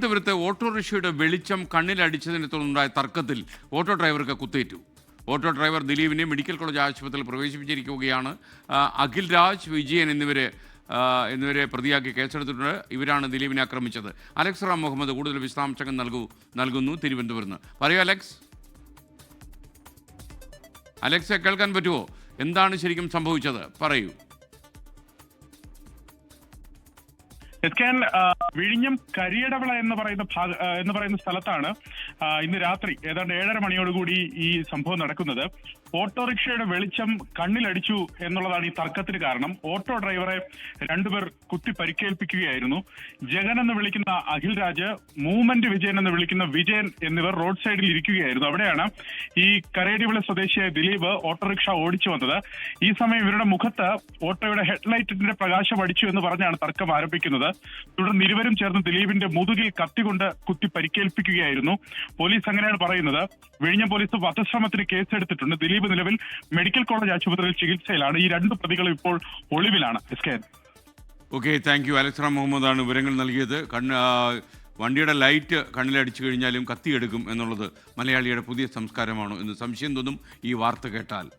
തിരുവനന്തപുരത്ത് ഓട്ടോറിക്ഷയുടെ വെളിച്ചം കണ്ണിലടിച്ചതിനെ തുടർന്നുണ്ടായ തർക്കത്തിൽ ഓട്ടോ ഡ്രൈവർക്ക് കുത്തേറ്റു. ഓട്ടോ ഡ്രൈവർ ദിലീപിനെ മെഡിക്കൽ കോളേജ് ആശുപത്രിയിൽ പ്രവേശിപ്പിച്ചിരിക്കുകയാണ്. അഖിൽ രാജ്, വിജയൻ എന്നിവരെ പ്രതിയാക്കി കേസെടുത്തിട്ടുണ്ട്. ഇവരാണ് ദിലീപിനെ ആക്രമിച്ചത്. അലക്സ് റാം മുഹമ്മദ് കൂടുതൽ വിശദാംശങ്ങൾ നൽകുന്നു തിരുവനന്തപുരത്ത്. പറയൂ അലക്സ്. അലക്സ്, കേൾക്കാൻ പറ്റുമോ? എന്താണ് ശരിക്കും സംഭവിച്ചത്? പറയൂ. വിഴിഞ്ഞം കരിയടവിള എന്ന് പറയുന്ന സ്ഥലത്താണ് ഇന്ന് രാത്രി ഏതാണ്ട് 7:30 മണിയോടുകൂടി ഈ സംഭവം നടക്കുന്നത്. ഓട്ടോറിക്ഷയുടെ വെളിച്ചം കണ്ണിലടിച്ചു എന്നുള്ളതാണ് ഈ തർക്കത്തിന് കാരണം. ഓട്ടോ ഡ്രൈവറെ രണ്ടുപേർ കുത്തി പരിക്കേൽപ്പിക്കുകയായിരുന്നു. ജഗൻ എന്ന് വിളിക്കുന്ന അഖിൽ രാജ്, മൂവ്മെന്റ് വിജയൻ എന്ന് വിളിക്കുന്ന വിജയൻ എന്നിവർ റോഡ് സൈഡിൽ ഇരിക്കുകയായിരുന്നു. അവിടെയാണ് ഈ കരയടിവിള സ്വദേശിയായ ദിലീപ് ഓട്ടോറിക്ഷ ഓടിച്ചു വന്നത്. ഈ സമയം ഇവരുടെ മുഖത്ത് ഓട്ടോയുടെ ഹെഡ്ലൈറ്റിന്റെ പ്രകാശം അടിച്ചു എന്ന് പറഞ്ഞാണ് തർക്കം ആരംഭിക്കുന്നത്. തുടർന്ന് ഇരുവരും ചേർന്ന് ദിലീപിന്റെ മുതുകിൽ കത്തികൊണ്ട് കുത്തി പരിക്കേൽപ്പിക്കുകയായിരുന്നു. പോലീസ് അങ്ങനെയാണ് പറയുന്നത്. വിഴിഞ്ഞം പോലീസ് വധശ്രമത്തിന് കേസെടുത്തിട്ടുണ്ട്. ദിലീപ് നിലവിൽ മെഡിക്കൽ കോളേജ് ആശുപത്രിയിൽ ചികിത്സയിലാണ്. ഈ രണ്ട് പ്രതികളും ഇപ്പോൾ ഒളിവിലാണ്. Okay, thank you. Alex Ram മുഹമ്മദാണ് വിവരങ്ങൾ നൽകിയത്. വണ്ടിയുടെ ലൈറ്റ് കണ്ണിലടിച്ചു കഴിഞ്ഞാലും കത്തിയെടുക്കും എന്നുള്ളത് മലയാളിയുടെ പുതിയ സംസ്കാരമാണോ എന്ന് സംശയം തോന്നും ഈ വാർത്ത കേട്ടാൽ.